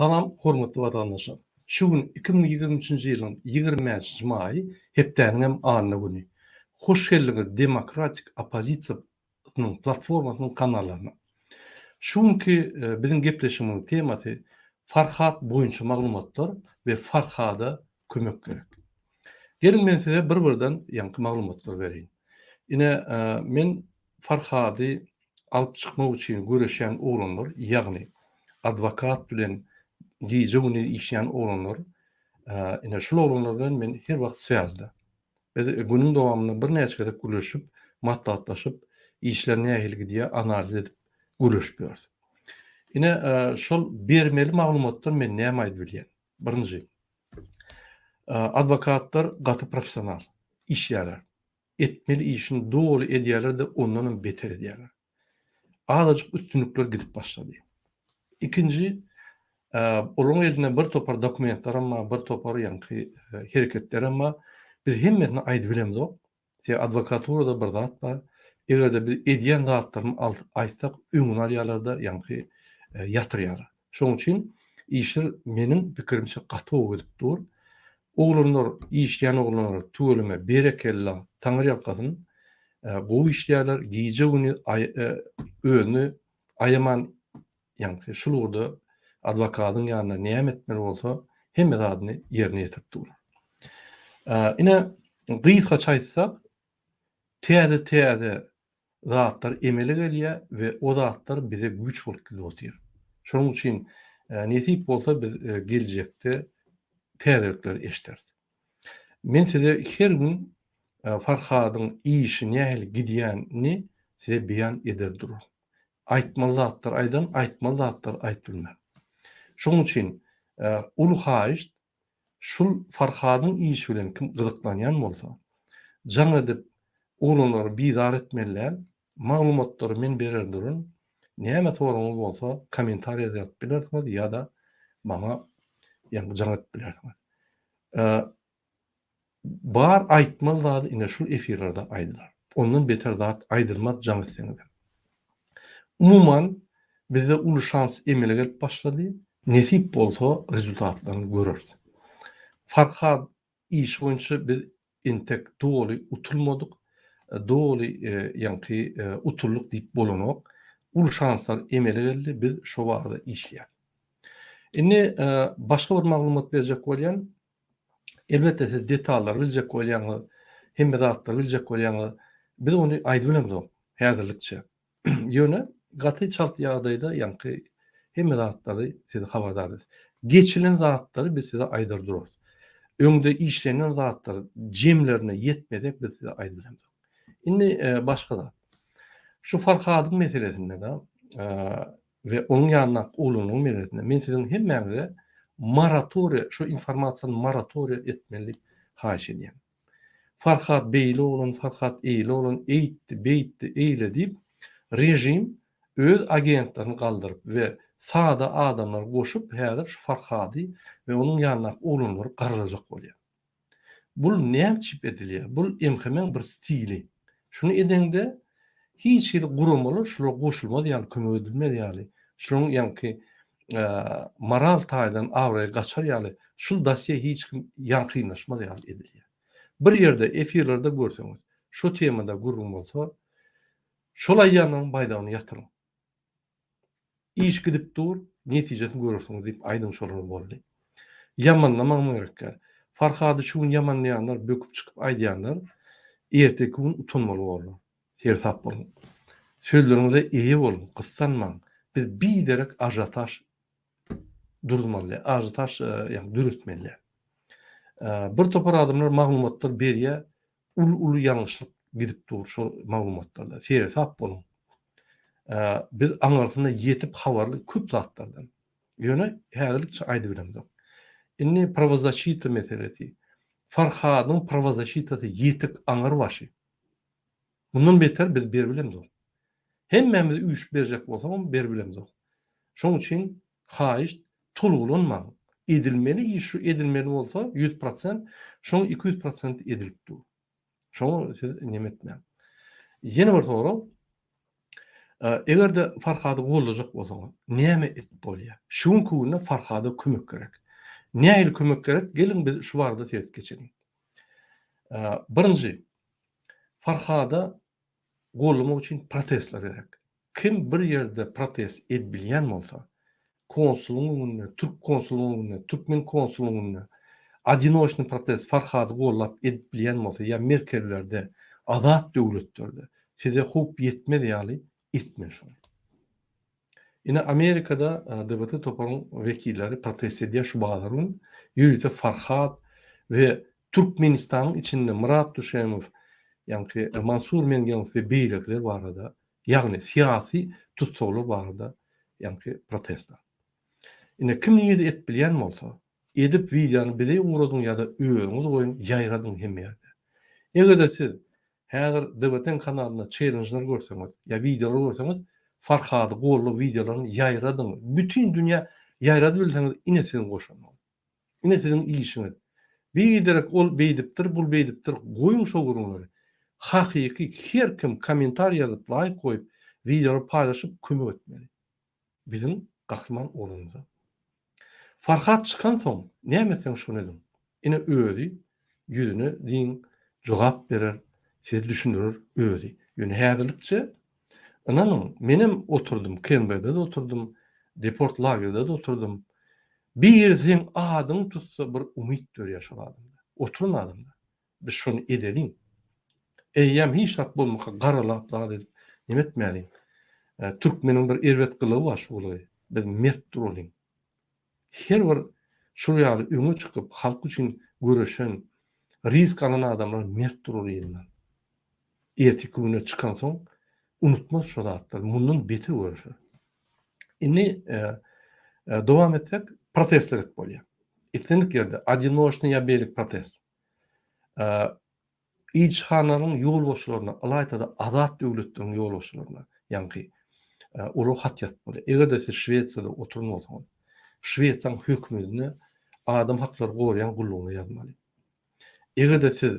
Salam, hormatly vatandaşlar. Şu gün 2023-nji ýylyň 20-nji maý hepdeniň anyny güni. Hoş geldiňiz Demokratik Opozisiýanyň platformasynyň kanallarına. Şu günkü biziň gepleşigimiň temasy Farhat boýunça maglumatlar we Farhada kömek gerek. Gelin men size bir-birden ýanky maglumatlar bereyim. Ine men Farhady alyp çykmak üçin göreşen oglanlar, ýagny adwokat bilen gije güni işleyen oğlanlar, ine şul oğlanlardan men her wagt söýazda. Biz günüň dowamyny bir näçe kere görüşüp, matlatlaşyp, işler nähili diýe analiz edip görüşýärdi. Ine şol bermeli maglumatlar men näme aýdyp bilýän? Birinji, adwokatlar gaty professional işýärler. Etmeli işini dogry edýärler de ondan beter edýärler. Azajyk üstünlikler gidip başlady. İkinji, olaryň eline bir topar dokumentler ama bir topar ýanky hereketler ama biz hemmesini aýdyp bilemizok. Adwokaturada bir zat bar. Egerde biz edýän zatlaryny aýtsak öňüni alýarlar-da ýanky ýatyrýarlar. Şoň üçin işler meniň pikirimçe gaty gidip dur. Oglanlar, işleýän oglanlar tügelime berekella taňry ýalkasyn gowy işleýärler, gije güni öňü aýaman ýanky şulurda adwokatyň ýanyna näme etmeli bolsa, hemme zadyny ýerine ýetirip durar. Ine gysga çaýtsak, täze zatlar emele gelýär we o zatlar bize güç bolup gelýär. Şonuň üçin nesip bolsa biz geljekde täzelikler eşderdik. Men size her gün Farhadyň işi nähili gidýäni size beýan eder durar. Aýtmaly zatlar aýdan, aýtmaly zatlar aýtylmaz. Şoň üçin ulu haýyş şul Farhadyň işi bilen kim gyzyklanýan bolsa, jaň edip oglanlary bizar etmeliler, maglumatlary men berer durun. Näme soragyňyz bolsa, kommentariýa ýazyp bilersiňiz ýa-da maňa ýa-da jaň edip bilersiňiz. Bar aýtmaly zat ine şul efirlerde aýdylar. Ondan beter zat aýdylmaz jaň etseňiz. Umuman bizde ulu şans emele gelip başlady. Nesip bolsa rezultatlaryny görürüz. Farhat iş boýunça biz intek doly utulmadyk, doly ýanky utulluk diýip bolanok. Ulu şanslar emele geldi, biz şo barada işleýär. Indi başga bir maglumat berjek bolýan, elbetde siz detallar biljek bolýaňyz, hemme zatlar biljek bolýaňyz, biz onu aýdyp bilemizok häzirlikçe. Ýöne gaty çalt ýagdaýda ýanky hemme zatlary sizi habardar. Geçilen zatları biz size aýdyr durarys. Öňde işlenen zatlar jemlerine ýetmedek biz size aýdyp bilemiz. Indi başga da. Şu Farhadyň meselesinde de we onun ýanyna ulunyň meselesinde men siziň hemmäňize moratoriýa, şu informasiýany moratoriýa etmeli haýyş edýän. Farhat beýle bolan, Farhat eýle bolan, eýtdi, beýtdi, eýle diýip rejim öz agentlerini galdyryp we sada adamlar goşup häzir şu Farhady we onuň ýanyna oglanlary garalajak bolýar. Bul näme çip edilýär? Bul emhemen bir stili. Şunu edende hiç bir guramalar şulara goşulmaz ýaly kömek edilmez ýaly. Şonuň ýanky moral taýdan awraya gaçar ýaly şul dosye hiç kim ýankynaşmaz ýaly edilýär. Bir ýerde efirlerde görseňiz, şu temada gurgun bolsa, şolay ýanyň baýdagyny ýatyryň. İş gidip dur, netijesini görürsüňiz diýip aýdyn şolar boldy. Ýamanlamagyň gerek. Farhady şu gün ýamanlaýanlar, böküp çykyp aýdýanlar, erteki gün utanmaly bolýar. Tersap bolun. Sözleriňize eýe bolun, gyssanmaň. Biz biderek ajotaj durmaly, ajotaj ýa dürütmeli. Bir topar adamlar maglumatlar berýär, ulu ýalňyşlyk gidip dur şol maglumatlarda. Tersap bolun. Biz aňarsyna ýetip habarly köp zatlardan. Ýöne häzirlikçe aýdyp bilemdik. Indi pravozащита meselesi. Farhadyň pravozащитасы ýetik aňar başy. Bundan beter biz ber bilemdik. Hemmemiz üýüş berjek bolsak ber bilemdik. Şoň üçin haýyş tolgulanmaň. Edilmeli iş edilmeli bolsa 100%, şoň 200% edilip dur. Şoň siz nemetme. Ýene bir soru. Egerde Farhady gollajak bolsaňyz, näme etip bolýar? Şuň kubuna Farhada kömek gerek. Näil kömek gerek? Gelin biz şu barada tehdit geçelim. Birinji, Farhada gollamak üçin protestler gerek. Kim bir yerde protest edilýän bolsa, konsullugyna, Türk konsullugyna, Türkmen konsullugyna adinoşny protest Farhady gollap edilýän bolsa, ýa merkezlerde, azat döwletlerde size huk yetmedi ýaly etme şonu. Ine Amerikada DBT toparyň vekilleri protest edýär şu bagalaryň ýürüte Farhad we Türkmenistanyň içinde Murat Düşemow, ýa-ni Mansur Mengenov we beýlekler barada, ýagny syýasy tutsaglar barada, ýa-ni protestler. Ine kim ýerde et bilýän bolsa, edip wideony bile uğradyň ýa-da öýüňiz goýun ýaýradyň hem ýerde. Egerde siz häzir DBT kanalynda challenge'lar görseňiz, ýa videolar görseňiz, Farhady golly videolaryny ýaýradyň. Bütün dünýä ýaýrady bilseňiz, ine sizin goşanmagy. Ine sizin işiňiz. Beýderek ol beýdipdir, bul beýdipdir. Goýun şo gurulary. Hakyky her kim kommentar ýazyp, like goýup, videoları paýlaşyp kömek etmeli. Bizim gahrman olanyza. Farhad çykan soň, näme sen şunu edin? Ine özi ýüzüne diň jogap berer, siz düşündürür özi. Ýöne häzirlikçe inanın, menim oturdum, Kenber'de de oturdum, deport lagerde de oturdum. Bir sen adyň tutsa bir umyt dörýär şol adamda. Oturun adamda. Biz şonu edelim. Eýýem hiç wagt bolmaka garalap da edip nime etmeli? Türkmeniň bir erwet gylygy bar şuly. Biz mert duralım. Her bir şu ýaly öňe çykyp halk üçin göreşen, risk alan adamlar mert duralýarlar. Erteki güne çykan soň unutmaz şu zatlar. Mundan beter görüşür. Inni dowam etsek protestler etip bolýar. Etkinlik ýerde adinoşny ýa beýlik protest. İlçhanaryň ýol boşlaryna, alaytada azat döwletleriň ýol boşlaryna, ýa-ni ulu hat ýatyp bolýar. Egerde siz Şweýçarda oturan bolsaňyz, Şweýçaryň hökümetine adam haklary goraýan gullugyny ýazmaly. Egerde siz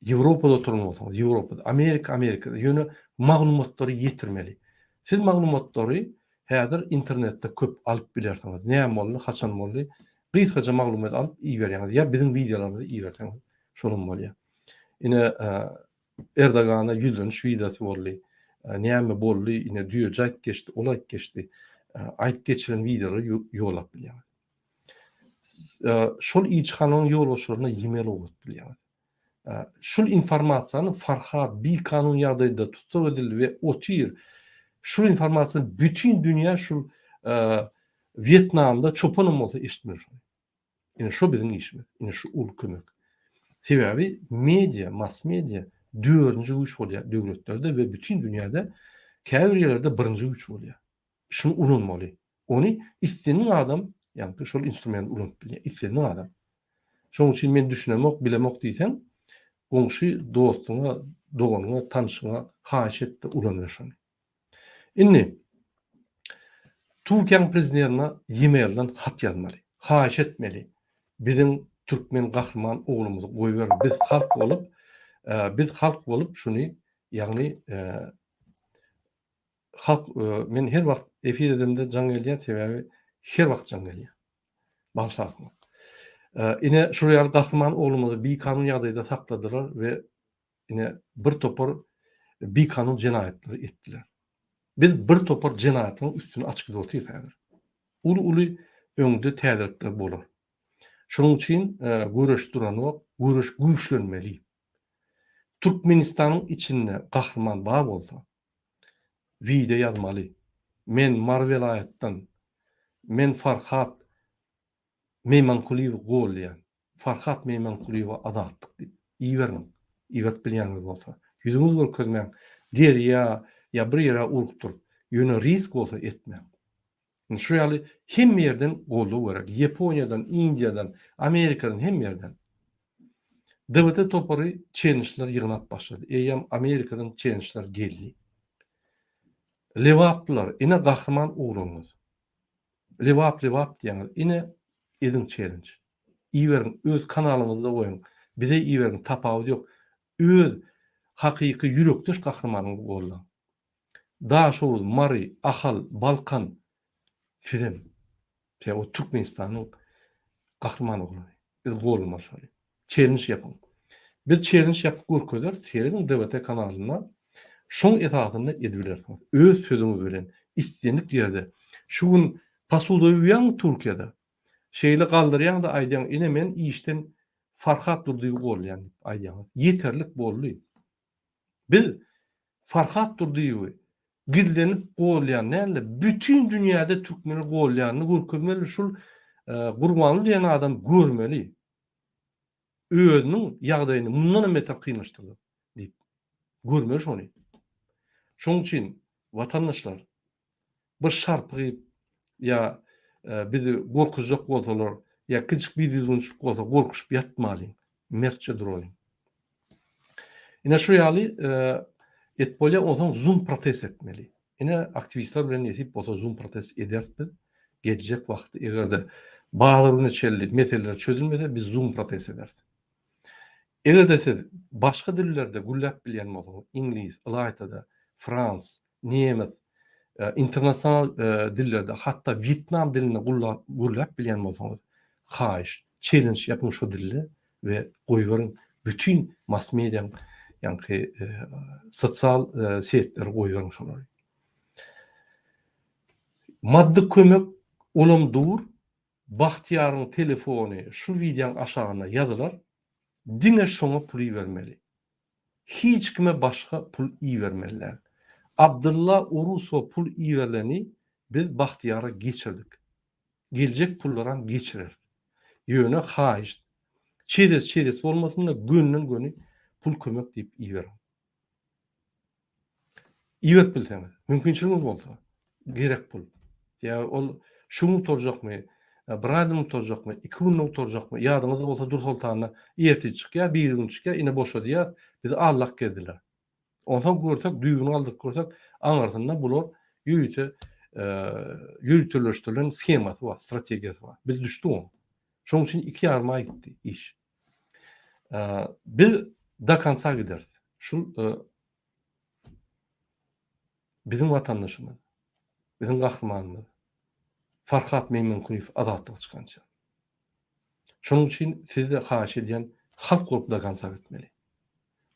Ýewropada oturan bolsaňyz, Ýewropada, Amerikada ýöne maglumatlary ýetirmeli. Siz maglumatlary häzir internetde köp alyp bilersiňiz. Näme boldy, haçan boldy? Gysgaça maglumat alyp iýerýäňiz ýa bizim videolarymyzy iýerseňiz, şolum bolýar. Ine Erdogana ýüzleniş videosy boldy. Näme boldy? Ine düýe jaýt geçdi, olay geçdi. Aýt geçiren videolary ýolap bilýär. Şol ilçhanyň ýol boşlaryna ýemel ogut bilýär. Şol informasiýany Farhad bir kanun ýagdaýynda tutsak edildi we otyr. Şol informasiýany bütün dünýä şol Vietnamda çopanam bolsa eşitmer. Ine şo bizim işimiz. Ine şu ul kömek. Sebebi media, mass media dördüncü güç bolýar döwletlerde we bütün dünýäde käbir ýerlerde birinji güç bolýar. Şunu unutmaly. Onu istenen adam, ýa-ni şol instrument unutup bilýär. İstenen adam. Şoň üçin men düşünemek, bilemek diýsem, goňşy, dostuňa, doganyňa, tanışyňa haýyş etdi ulanýar. Inni Türkiýanyň prezidentine e-mailden hat ýazmaly. Haýyş etmeli. Bizim Türkmen gahrman oglumuzy goýber. Biz halk bolup şunu, ýagny halk, men her wagt efir edemde jaň gelýär, sebebi her wagt jaň gelýär. Başlasyň. Ine şu ýaly gahrman oglumuzy bir kanun ýagdaýynda sakladylar we ine bir topar bir kanun jenaýetleri etdiler. Biz bir topar jenaýatyň üstüne açyk durýar häzir. Uly öňde täzirlikler bolar. Şonuň üçin göreş duranok, göreş güýçlenmeli. Türkmenistanyň içinde gahrman bar bolsa, video ýazmaly. Men Marvel aýatdan, men Farhad Meymankuliýew golýan. Farhad Meymankuliýew azatlyk diýip iýerin. Iýet bilýäňiz bolsa, ýüzüňiz görkezmäň, derýa ýa bir ýere urupdyr. Ýöne risk bolsa etmeň. Şu ýaly hem ýerden golly gerek. Ýaponiýadan, Indiýadan, Amerikadan hem ýerden. DBT topary challenge'lar ýygnap başlady. Eýem Amerikadan challenge'lar geldi. Lewaplar, ine gahrman ugranyňyz. Lewap diýäňiz, ine edin challenge. Iýerin, öz kanalyňyzda goýun. Bize iýerin, tapawut ýok. Öz hakyky ýürekdeş gahrmanyňyz bolan. Daşoğuz, Mari, Ahal, Balkan, Firem. O Türkmenistan'ın kahramanı olur. Biz golma şöyle. Challenge yapın. Bir challenge yapıp görkezler, seyredin DVT kanalına. Şoň etatynda edilýär. Öz sözüňi bilen istendik ýerde. Şugun pasuda uyan Türkiýede. Şeýle galdyrýan da aýdýan ine men işten Farhat durdy bolýan aýdýan. Yeterlik boldy. Biz Farhat durdy gildenip bolýan näle bütün dünýäde türkmeni bolýanyny görkezmeli şul Gurbanly diýen adam görmeli. Özüniň ýagdaýyny mundan beter kynlaşdyrdy diýip görmeli şonu. Şoň üçin watandaşlar bir şarpyp ýa bizi gorkujak bolsalar ýa kiçik bir düzgünçlik bolsa gorkuşup ýatmaly. Mertçe duralım. Ine şu ýaly etbolýa oňa Zoom protest etmeli. Ine aktivistler bilen ýetip bolsa Zoom protest ederdi. Gelecek wagty egerde baglaryny çelli meseleler çözülmese biz Zoom protest ederdi. Egerde siz başga dillerde güllep bilýän bolsaňyz, İngiliz, Ilaytada, Frans, Nemes, internasyonal dillerde hatta Vietnam dilini güllep bilýän bolsaňyz, haýyş, challenge yapın şu dilde ve goýgaryň bütün mass media ýa-ni sosial setler goýgaryň şolary. Maddi kömek olam dur, Bahtiýaryň telefony şu videoň aşagyna ýazylar. Diňe şoňa pul bermeli. Hiç kime başga pul bermeliler. Abdullah Urusow pul berleni biz Bahtiýara geçirdik. Geljek pullaran geçirer. Ýöne haýyş. Çeres bolmasynda gönnen göni pul kömek diýip ber. Iýerip bilseňiz, mümkinçiligiňiz bolsa, gerek pul. Ya ol şunu torjakmy, bir aýdym torjakmy, 2 günlük torjakmy, ýadyňyzda bolsa dur sultanyna erti çykýar, bir gün çykýar, ine boşa diýär, biz Allah geldiler. Ondan görsek, düýbüni aldyk görsek, aňartynda bular ýüýte ýürütüleşdirilen skemasy bar, strategiýasy bar. Biz düşdik o. Şoň üçin 2 ýarma gitdi iş. Biz da kansa gideriz. Şu bizim vatandaşymyz, bizim gahramanymyz Farhat Meýmenkunow azatlyga çykança. Şoň üçin sizde haýyş edýän halk grup da kansa etmeli.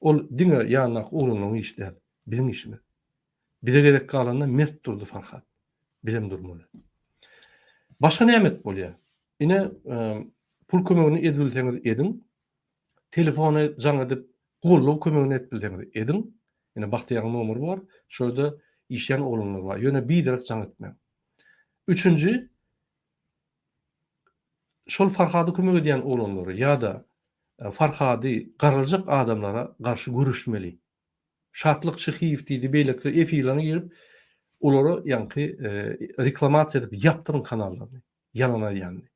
Ol diňe ýanyna urunyň işler, bizim işimiz. Bize gerek galanda mert durdy Farhat. Bilem durmaly. Başga nämet bolýar? Ine pul kömegini edilseňiz edin. Telefony jaň edip gollaw kömegini etbilseňiz edin. Ine Bahtiýaryň nomery bar. Şurada işleyen olanlar var. Ýöne bir direkt jaň etmem. Üçüncü, şol Farhady kömek edýän olanlary ýa-da Farhady garalajak adamlara garşy görüşmeli. Şatlyk Şyhyýew diýdi, beýlekle efirlerine gelip olara ýa-ni reklamasiýa edip ýapdyryn kanallarny, ýalan aýdýanly.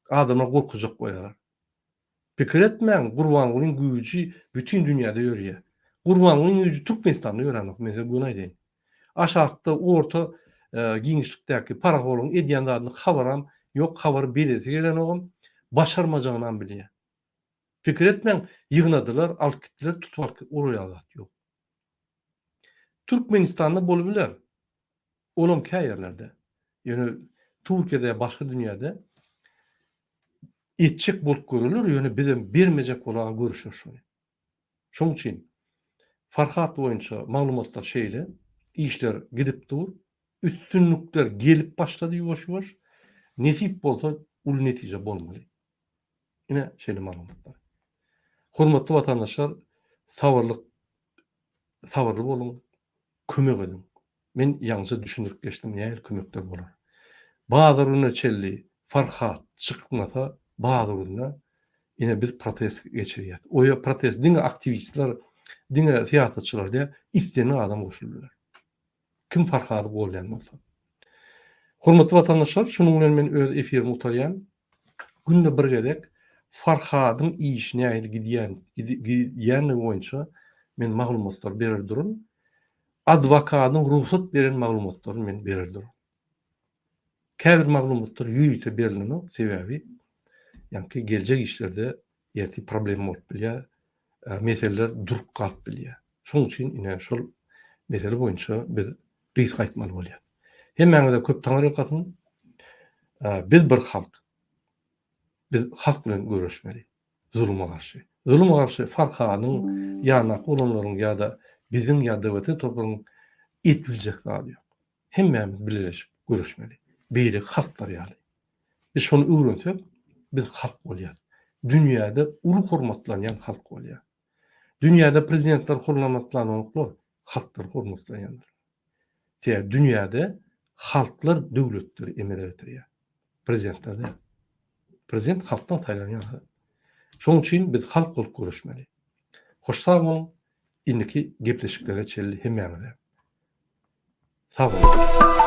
Adamlar gorkujak goýarlar. Pikir etmeň, Gurbanlyň güýji bütün dünýäde ýörýär. Gurbanlyň güýji Türkmenistanda ýöränok, mesela bunu aýdyn. Aşağıda orta giňişlikdäki paragoluň edýänlaryny habaram, ýok habar beresi gelen ogam başarmajagyndan bilýär. Pikir etmeň, ýygnadylar, alyp gitdiler, tutup alyp uraýarlar. Ýok. Türkmenistanda bolup biler. Olam käýerlerde. Ýöne Türkiýede, başga dünýäde etçek bolup görülür, ýöne bizim bermejek bolan görüşür şonu. Şoň üçin Farhat boýunça maglumatlar şeýle, işler gidip dur, üstünlükler gelip başlady ýoş-ýoş. Nesip bolsa ul netije bolmaly. Ine şeýle maglumatlar. Hormatly watandaşlar, sabarly bolun, kömek edin. Men ýalňyça düşündirip geçdim, ýa-da kömekler bolar. Bazaryny çelli Farhat çykmasa, bazaryna ine biz protest geçirýär. O protest diňe aktivistler, diňe siýasatçylar diýe istenen adam goşuldylar. Kim Farhady bolýan bolsa. Hormatly watandaşlar, şunuň bilen men öz efirimi utarýan. Günde bir gedek Farhadyň işine ýaly gidýän boýunça men maglumatlar berer durun. Adwokatyň ruhsat beren maglumatlary men berer durun. Käbir maglumatlar ýüýte berilene sebebi ýa-ni geljek işlerde ýerti problem bolup bilýär, meseleler durup galyp bilýär. Şoň üçin ine şol mesele boýunça biz gys gaýtmaly bolýar. Hemmäňe köp taňar ýokatyn. Biz bir halk. Biz halk bilen görüşmeli. Zuluma karşı. Zuluma karşı Farhanyň ýa-da olanlaryň ýa-da biziň ýa-da toprağyň etbiljek zady ýok. Hemmämiz birleşip görüşmeli. Beýle halklar ýaly. Biz şonu öwrensek, biz halk bolýarys. Dünýäde uly hormatlanýan halk bolýar. Dünýäde prezidentler hormatlanýar, halklar hormatlanýanlar. Dünýäde halklar döwletleri emele getirýär. Prezidentler de. Prezident halkdan saýlanýar. Şoň üçin biz halk bolup görüşmeli. Hoşsag bolun, indiki gepleşiklere çelli hemmäňe. Sag bolun.